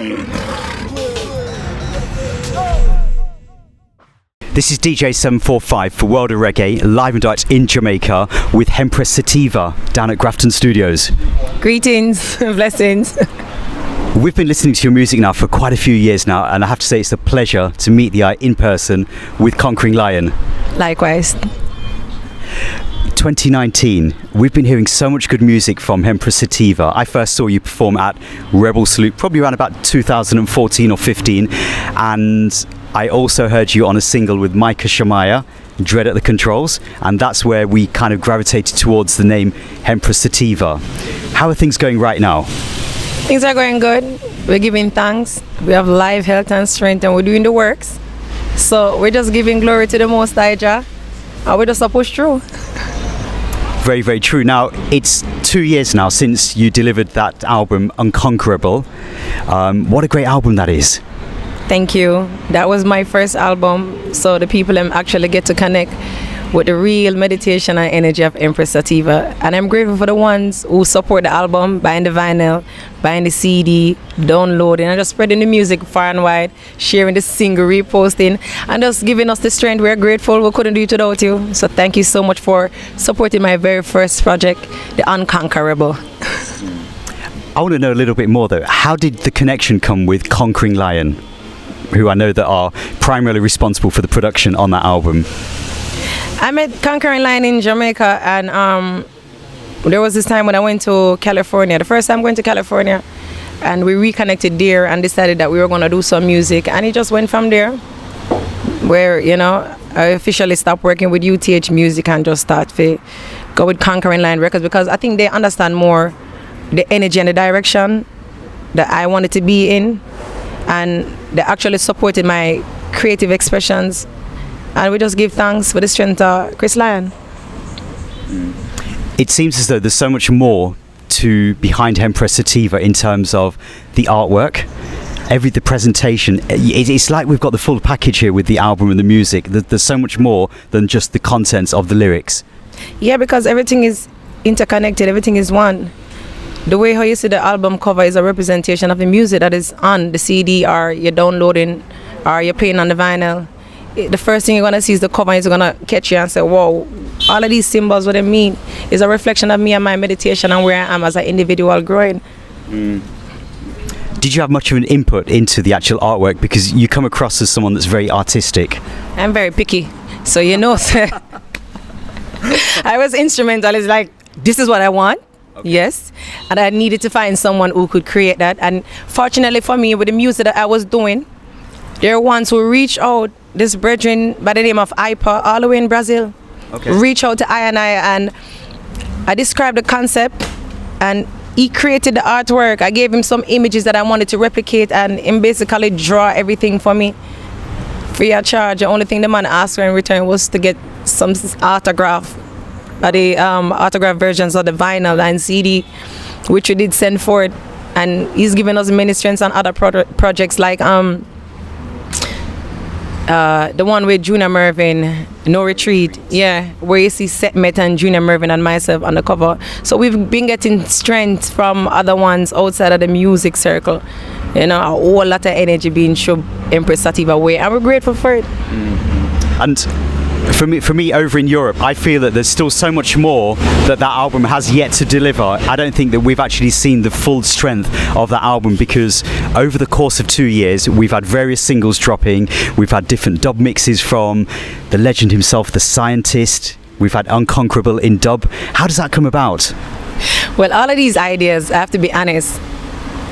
This is DJ 745 for World of Reggae, live and direct in Jamaica with Hempress Sativa down at Grafton Studios. Greetings, blessings. We've been listening to your music now for quite a few years now, and I have to say it's a pleasure to meet the eye in person with Conquering Lion. Likewise. 2019, we've been hearing so much good music from Hempress Sativa. I first saw you perform at Rebel Salute probably around about 2014 or 15, and I also heard you on a single with Micah Shamaya, Dread at the Controls, and that's where we kind of gravitated towards the name Hempress Sativa. How are things going right now? Things are going good. We're giving thanks. We have life, health and strength, and we're doing the works. So we're just giving glory to the Most High Jah, and we're just a push through. Very, very true. Now, it's 2 years now since you delivered that album, Unconquerable. What a great album that is. Thank you. That was my first album, so the people actually get to connect with the real meditation and energy of Hempress Sativa. And I'm grateful for the ones who support the album, buying the vinyl, buying the CD, downloading, and just spreading the music far and wide, sharing the single, reposting, and just giving us the strength. We're grateful. We couldn't do it without you. So thank you so much for supporting my very first project, The Unconquerable. I want to know a little bit more though. How did the connection come with Conquering Lion, who I know that are primarily responsible for the production on that album? I met Conquering Lion in Jamaica, and there was this time when I went to California, the first time going to California, and we reconnected there and decided that we were going to do some music, and it just went from there, where, you know, I officially stopped working with UTH Music and just start to go with Conquering Lion Records, because I think they understand more the energy and the direction that I wanted to be in, and they actually supported my creative expressions. And we just give thanks for the strength of Chris Lion. It seems as though there's so much more to behind Hempress Sativa in terms of the artwork, the presentation. It's like we've got the full package here with the album and the music. There's so much more than just the contents of the lyrics. Yeah, because everything is interconnected, everything is one. The way how you see the album cover is a representation of the music that is on the CD, or you're downloading, or you're playing on the vinyl. The first thing you're going to see is the cover, is going to catch you and say, whoa, all of these symbols, what they mean is a reflection of me and my meditation and where I am as an individual growing. Did you have much of an input into the actual artwork? Because you come across as someone that's very artistic. I'm very picky. So, you know, I was instrumental. It's like, this is what I want. Okay. Yes. And I needed to find someone who could create that. And fortunately for me, with the music that I was doing, there are ones who reach out. This brethren by the name of Ipa, all the way in Brazil, reach out to I, and I described the concept, and he created the artwork. I gave him some images that I wanted to replicate, and him basically draw everything for me free of charge. The only thing the man asked for in return was to get some autograph, the autograph versions of the vinyl and CD, which we did send forward. And he's given us many strengths on other projects like the one with Junior Mervin, No Retreat, where you see Setmet and Junior Mervin and myself on the cover. So we've been getting strength from other ones outside of the music circle. You know, a whole lot of energy being shown Hempress Sativa way, and we're grateful for it. And for me over in Europe, I feel that there's still so much more that album has yet to deliver. I don't think that we've actually seen the full strength of that album, because over the course of 2 years we've had various singles dropping, we've had different dub mixes from the legend himself, The Scientist, we've had Unconquerable in dub. How does that come about? Well, all of these ideas, I have to be honest,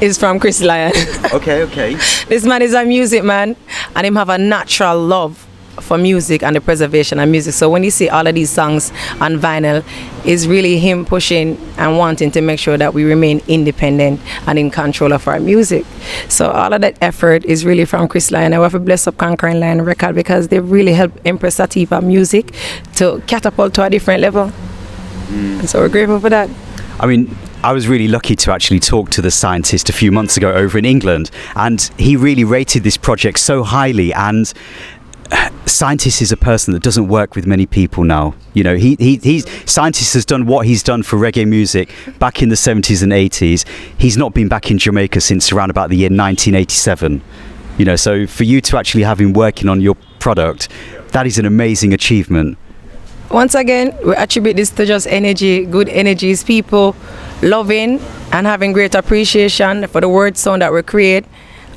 is from Chris Lion. Okay. This man is a music man, and him have a natural love for music and the preservation of music. So when you see all of these songs on vinyl, it's really him pushing and wanting to make sure that we remain independent and in control of our music. So all of that effort is really from Chris Lion. I have to bless up Conquering Lion Record, because they really helped Hempress Sativa music to catapult to a different level. So we're grateful for that. I mean, I was really lucky to actually talk to The Scientist a few months ago over in England, and he really rated this project so highly, and Scientist is a person that doesn't work with many people now. You know, Scientist has done what he's done for reggae music back in the 70s and 80s. He's not been back in Jamaica since around about the year 1987. You know, so for you to actually have him working on your product, that is an amazing achievement. Once again, we attribute this to just energy, good energies, people loving and having great appreciation for the word sound that we create.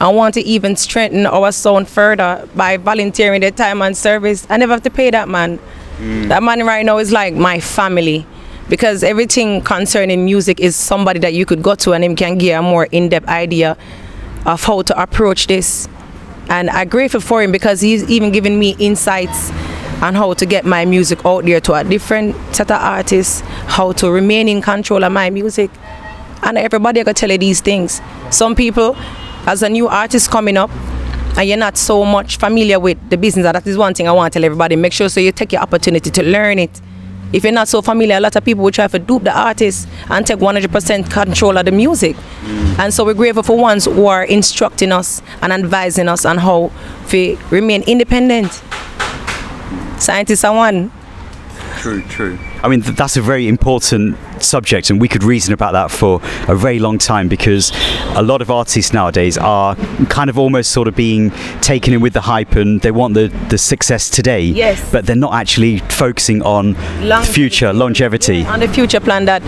I want to even strengthen our sound further by volunteering their time and service. I never have to pay that man. That man right now is like my family, because everything concerning music is somebody that you could go to and him can give a more in-depth idea of how to approach this. And I'm grateful for him because he's even given me insights on how to get my music out there to a different set of artists, how to remain in control of my music. And everybody can tell you these things. Some people, as a new artist coming up, and you're not so much familiar with the business, that is one thing I want to tell everybody. Make sure so you take your opportunity to learn it. If you're not so familiar, a lot of people will try to dupe the artist and take 100% control of the music. And so we're grateful for ones who are instructing us and advising us on how to remain independent. Scientists are one. True. I mean, that's a very important subject, and we could reason about that for a very long time, because a lot of artists nowadays are kind of almost sort of being taken in with the hype, and they want the success today. Yes. But they're not actually focusing on the future, longevity. On the future plan that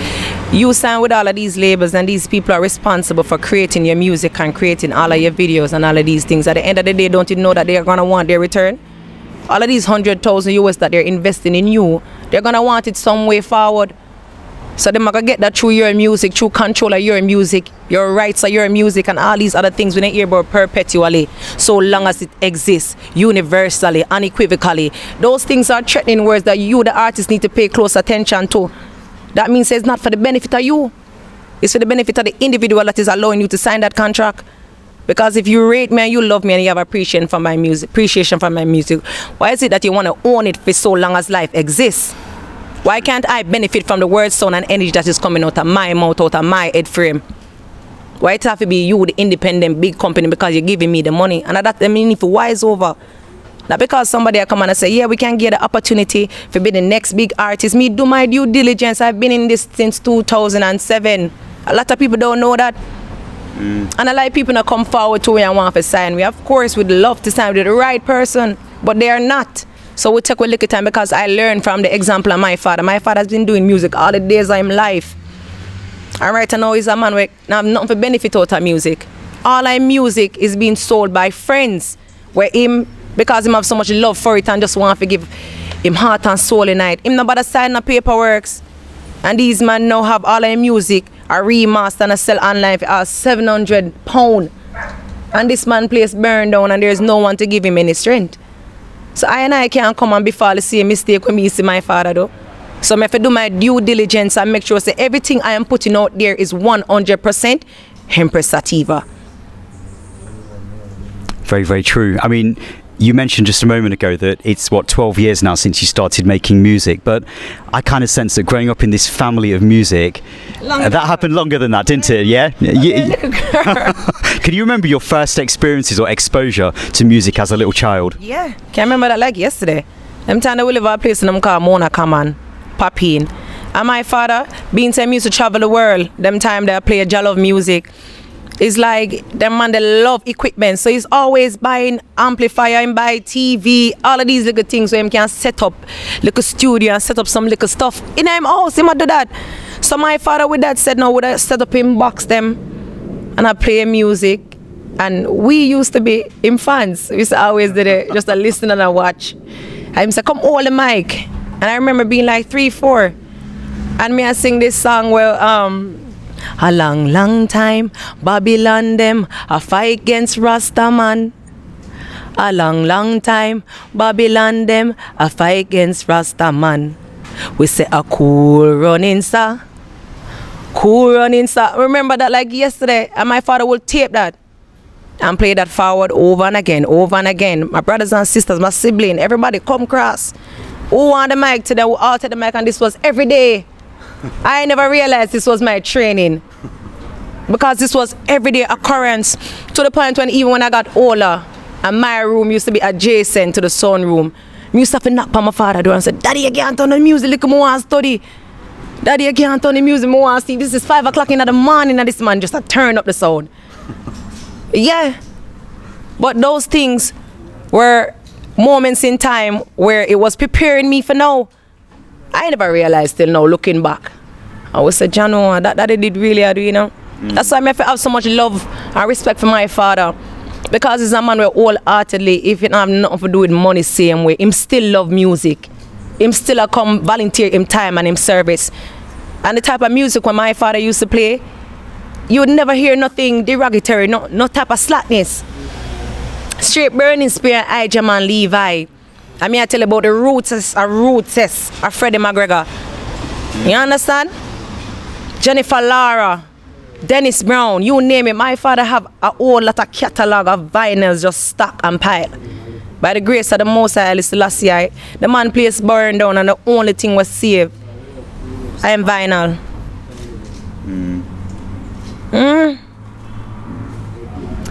you sign with all of these labels, and these people are responsible for creating your music and creating all of your videos and all of these things. At the end of the day, don't you know that they're going to want their return? All of these 100,000 US that they're investing in you, they're going to want it some way forward. So they're going to get that through your music, through control of your music, your rights of your music, and all these other things we don't hear about perpetually, so long as it exists, universally, unequivocally. Those things are threatening words that you, the artist, need to pay close attention to. That means it's not for the benefit of you. It's for the benefit of the individual that is allowing you to sign that contract. Because if you rate me and you love me and you have appreciation for my music, why is it that you want to own it for so long as life exists? Why can't I benefit from the word, sound, and energy that is coming out of my mouth, out of my head frame? Why it have to be you, the independent big company, because you're giving me the money? And that I mean, if wise over. Not because somebody will come and say, yeah, we can get the opportunity to be the next big artist. Me do my due diligence. I've been in this since 2007. A lot of people don't know that. And a lot of people not come forward to me and want to sign me. Of course, we'd love to sign with the right person, but they are not. So we take a little time, because I learned from the example of my father. My father has been doing music all the days of his life. And right now he's a man who have nothing for benefit out of music. All our music is being sold by friends, where him, because him have so much love for it and just want to give him heart and soul in it. Him not bother sign the paperwork. And these men now have all our music are remastered and sell online for £700. And this man place burned down and there's no one to give him any strength. So I can't come and befall the same mistake when me see my father though. So I have to do my due diligence and make sure that everything I am putting out there is 100% Hempress Sativa. Very, very true. I mean, you mentioned just a moment ago that it's 12 years now since you started making music, but I kind of sense that growing up in this family of music, that happened longer than that, didn't it? Yeah? Can you remember your first experiences or exposure to music as a little child? Yeah, can remember that like yesterday. Them time that we live at a place in them called Mona Kaman, Papine. And my father, being time used to travel the world, them time they play Jalove music. It's like them man, they love equipment, so he's always buying amplifier and buy TV, all of these little things so him can set up little studio and set up some little stuff in him house. He might do that. So my father with that said, no, would I set up him box them and I play music. And we used to be him fans. We used to always do it, just a listen and a watch. And he said, come hold the mic. And I remember being like 3, 4. And me I sing this song where a long, long time, Babylon them, a fight against Rasta man. A long, long time, Babylon them, a fight against Rasta man. We say a cool running, sir. Cool running, sir. Remember that like yesterday, and my father will tape that and play that forward over and again, over and again. My brothers and sisters, my sibling, everybody come cross. Who want the mic today? Who altered the mic? And this was every day. I never realized this was my training, because this was everyday occurrence, to the point when even when I got older, And my room used to be adjacent to the son room. I used to have to knock on my father's door and say, Daddy, you can't turn the music, look, I want to study. Daddy, you can't turn the music, I want to see. This is 5 o'clock in the morning and this man just turn up the sound. Yeah. But those things were moments in time where it was preparing me for now. I never realized till now, looking back. I was say, Jano, that I did really, you know. That's why I have so much love and respect for my father. Because he's a man where wholeheartedly, if it have nothing to do with money same way, him still love music. Him still come volunteer him time and him service. And the type of music when my father used to play, you would never hear nothing derogatory, no type of slackness. Straight Burning Spear, I, Jaman Levi. I mean, I tell you about the roots of Freddie McGregor. You understand? Jennifer Lara, Dennis Brown, you name it. My father have a whole lot of catalog of vinyls just stacked and piled. By the grace of the Most High, Selassie, the man place burned down and the only thing was saved. I am vinyl.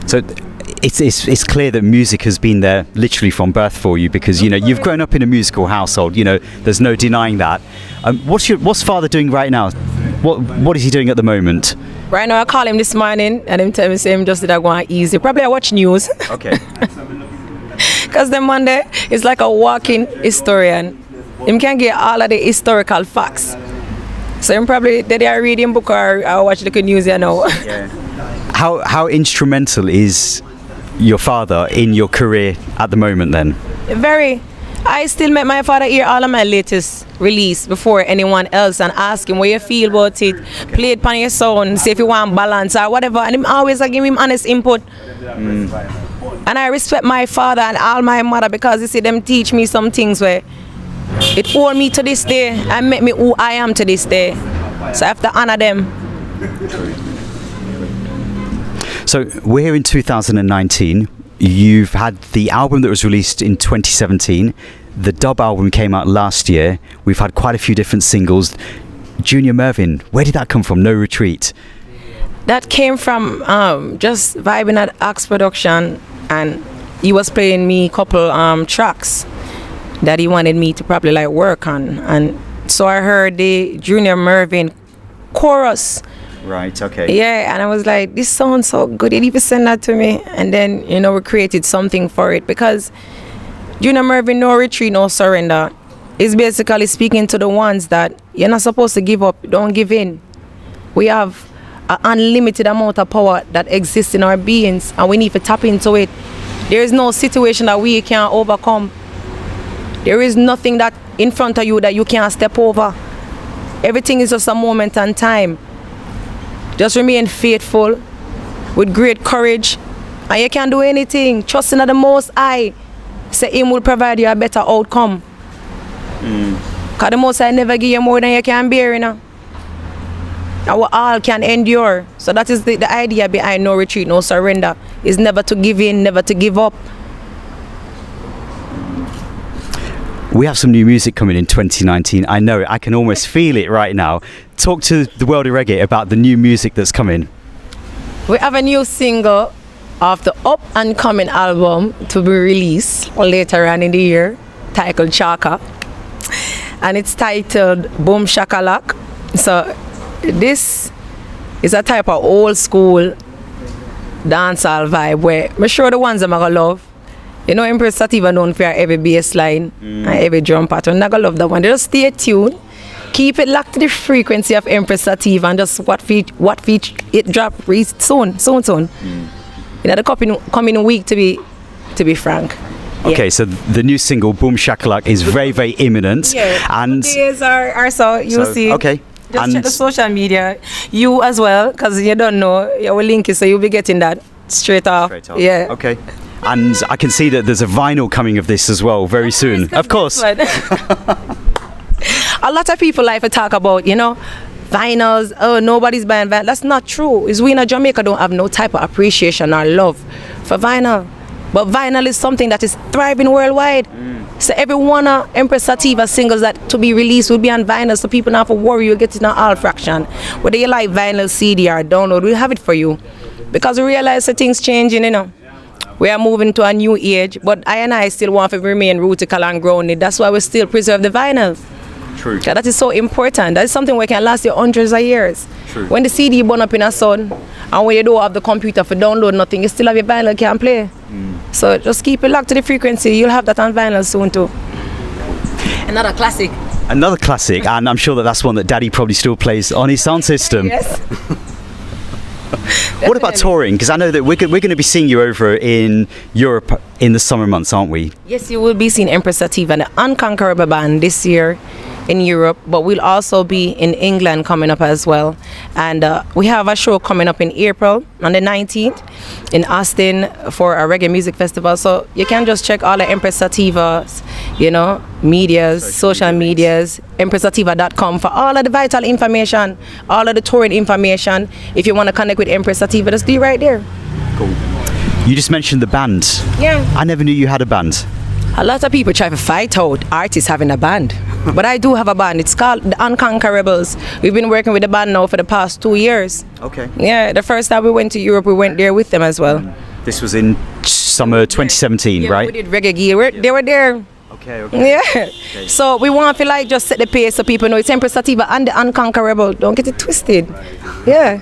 So it's clear that music has been there literally from birth for you, because you know you've grown up in a musical household. You know, there's no denying that. What's father doing right now? What is he doing at the moment? Right now I call him this morning and him tell me say him just did I go easy. Probably I watch news. Okay. Because the man there is like a walking historian. Him can get all of the historical facts. So him probably did I read him book or I watch the news, you know. Yeah. How instrumental is your father in your career at the moment then? Very. I still make my father hear all of my latest release before anyone else and ask him what you feel about it. Play it on your sound, see if you want balance or whatever. And him always I give him honest input. And I respect my father and all my mother because you see them teach me some things where it hold me to this day and make me who I am to this day. So I have to honor them. So we're here in 2019. You've had the album that was released in 2017. The dub album came out last year. We've had quite a few different singles. Junior Mervin, where did that come from? No Retreat. That came from just vibing at Axe Production, and he was playing me a couple tracks that he wanted me to probably like work on, and so I heard the Junior Mervin chorus. Right, okay. Yeah, and I was like, this sounds so good. He even sent that to me, and then you know we created something for it because Junior Mervin, no retreat, no surrender, is basically speaking to the ones that you're not supposed to give up. Don't give in. We have an unlimited amount of power that exists in our beings, and we need to tap into it. There is no situation that we can't overcome. There is nothing that in front of you that you can't step over. Everything is just a moment and time. Just remain faithful with great courage, and you can do anything. Trusting in the Most High, say Him will provide you a better outcome. Because the Most High never give you more than you can bear, you know. And we all can endure. So that is the idea behind no retreat, no surrender. Is never to give in, never to give up. We have some new music coming in 2019. I know it. I can almost feel it right now. Talk to the world of reggae about the new music that's coming. We have a new single of the up and coming album to be released later on in the year, titled Chaka. And it's titled Boom Shakalak. So this is a type of old school dancehall vibe where I'm sure the ones I'm gonna love. You know, Hempress Sativa known for every bass line and every drum pattern. I'm gonna love that one. Just stay tuned. Keep it locked to the frequency of Hempress Sativa and just what feature it drop soon. You know, the coming week to be frank. Okay, so the new single Boom Shakalak is very, very imminent. Yeah, and days are so you'll see. Okay. Just and check the social media. You as well, because you don't know, you will link it, so you'll be getting that straight off. Yeah. Okay. And I can see that there's a vinyl coming of this as well very soon. Of course. A lot of people like to talk about, you know, vinyls. Oh, nobody's buying vinyl. That's not true. It's we in Jamaica don't have no type of appreciation or love for vinyl. But vinyl is something that is thriving worldwide. So every one of Hempress Sativa singles that to be released will be on vinyl, so people don't have to worry you'll get it in an all fraction. Whether you like vinyl, CD or download, we'll have it for you. Because we realize that things changing, you know. We are moving to a new age, but I still want to remain rootical and grounded. That's why we still preserve the vinyl. True. That is so important. That is something we can last you hundreds of years. True. When the CD burn up in a sun, and when you don't have the computer for download nothing, you still have your vinyl can play. So just keep it locked to the frequency. You'll have that on vinyl soon too. Another classic. Another classic, and I'm sure that's one that Daddy probably still plays on his sound system. Yes. What about touring? Because I know that we're going to be seeing you over in Europe in the summer months, aren't we? Yes, you will be seeing Hempress Sativa and the Unconquerable Band this year in Europe, but we'll also be in England coming up as well. And we have a show coming up in April on the 19th in Austin for a reggae music festival. So you can just check all the Hempress Sativas, medias, social medias, hempresssativa.com for all of the vital information, all of the touring information. If you want to connect with Hempress Sativa, just do it right there. Cool. You just mentioned the band. Yeah. I never knew you had a band. A lot of people try to fight out artists having a band, but I do have a band. It's called the Unconquerables. We've been working with the band now for the past 2 years. Okay. Yeah, the first time we went to Europe, we went there with them as well. This was in summer 2017, right? We did Reggae Gear. They were there. Okay. Yeah. Okay. So we want to just set the pace so people know it's Hempress Sativa and the Unconquerable. Don't get it twisted. Yeah.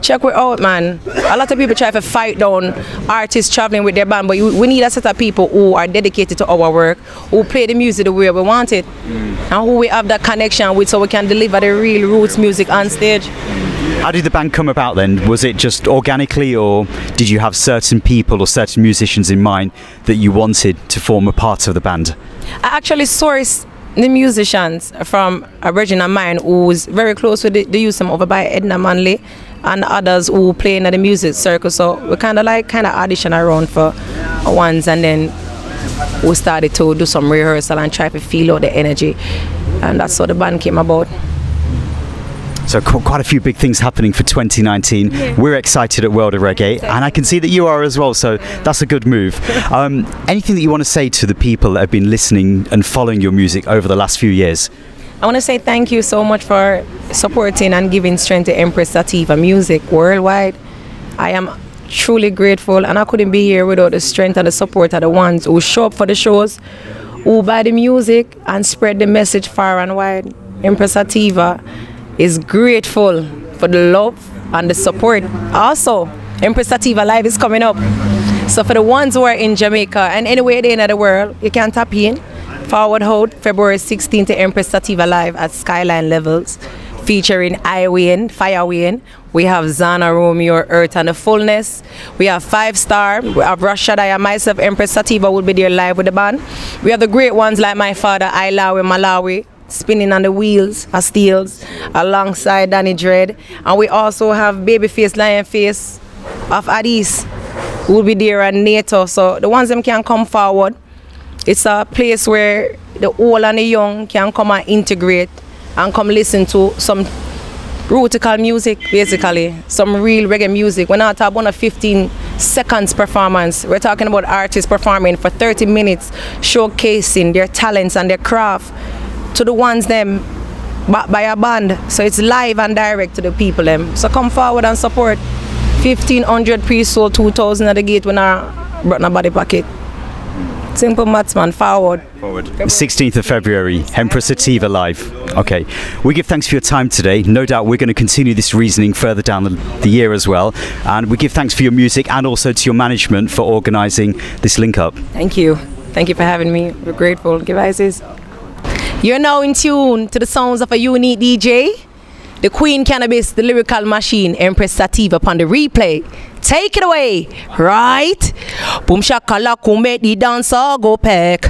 Check it out, man. A lot of people try to fight down artists traveling with their band, but we need a set of people who are dedicated to our work, who play the music the way we want it, and who we have that connection with so we can deliver the real roots music on stage. How did the band come about then? Was it just organically, or did you have certain people or certain musicians in mind that you wanted to form a part of the band? I actually sourced the musicians from a virgin of mine who's very close with the youth over by Edna Manley and others who play in the music circle. So we kind of audition around for ones, and then we started to do some rehearsal and try to feel out the energy, and that's how the band came about. So quite a few big things happening for 2019. Yeah. We're excited at World of Reggae, and I can see that you are as well, so that's a good move. Anything that you want to say to the people that have been listening and following your music over the last few years? I want to say thank you so much for supporting and giving strength to Hempress Sativa music worldwide. I am truly grateful, and I couldn't be here without the strength and the support of the ones who show up for the shows, who buy the music and spread the message far and wide. Hempress Sativa is grateful for the love and the support. Also, Hempress Sativa Live is coming up. So for the ones who are in Jamaica and anywhere in the world, you can tap in. Forward Hold, February 16th to Hempress Sativa Live at Skyline Levels, featuring Iwayne, Firewayne. We have Zana Romeo, Earth and the Fullness. We have 5 Star. We have Rashada and myself, Hempress Sativa will be there live with the band. We have the great ones like my father, Ilawi Malawi, spinning on the wheels of steels alongside Danny Dread. And we also have Babyface Lionface of Addis who will be there, and NATO. So the ones them can come forward. It's a place where the old and the young can come and integrate and come listen to some rootical music, basically, some real reggae music. We're not talking about a 15 seconds performance. We're talking about artists performing for 30 minutes, showcasing their talents and their craft to the ones them by a band. So it's live and direct to the people them. So come forward and support. 1,500 pre-sold, 2,000 at the gate when I brought my body pocket. Simple maths, man. Forward. 16th of February, Hempress Sativa Live. Okay. We give thanks for your time today. No doubt we're going to continue this reasoning further down the year as well. And we give thanks for your music and also to your management for organising this link-up. Thank you. Thank you for having me. We're grateful. Give us. You're now in tune to the sounds of a unique DJ, the Queen Cannabis, the lyrical machine, Hempress Sativa upon the replay. Take it away, right? Boom shakalaka make the dancer go peck.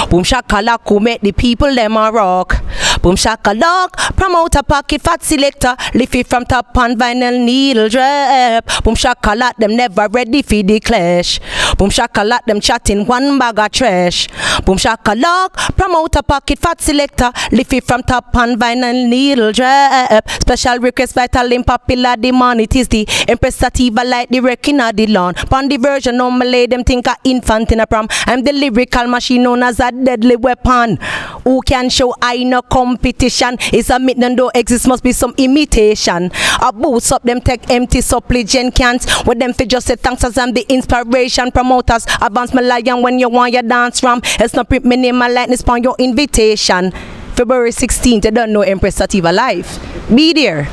Boom shakalaka make the people them a rock. Boom shakalaka promote a pocket fat selector. Lift it from top on vinyl needle drop. Boom shakalaka them never ready for the clash. Boom shakalaka them chatting one bag of trash. Boom shakalaka promote a pocket fat selector. Lift it from top on vinyl needle drop. Special request vital in popular demand. It is the Hempress Sativa like the wrecking of the lawn. Pon the version normally them think a infant in a prom. I'm the lyrical machine known as a deadly weapon. Who can show I no come competition. It's a myth and don't exist, must be some imitation. I boost up them tech empty supplicant cans. With them for just say thanks as I'm the inspiration. Promoters advance my lion when you want your dance ram. It's not print my name and likeness upon your invitation. February 16th, you don't know Hempress Sativa live. Be there.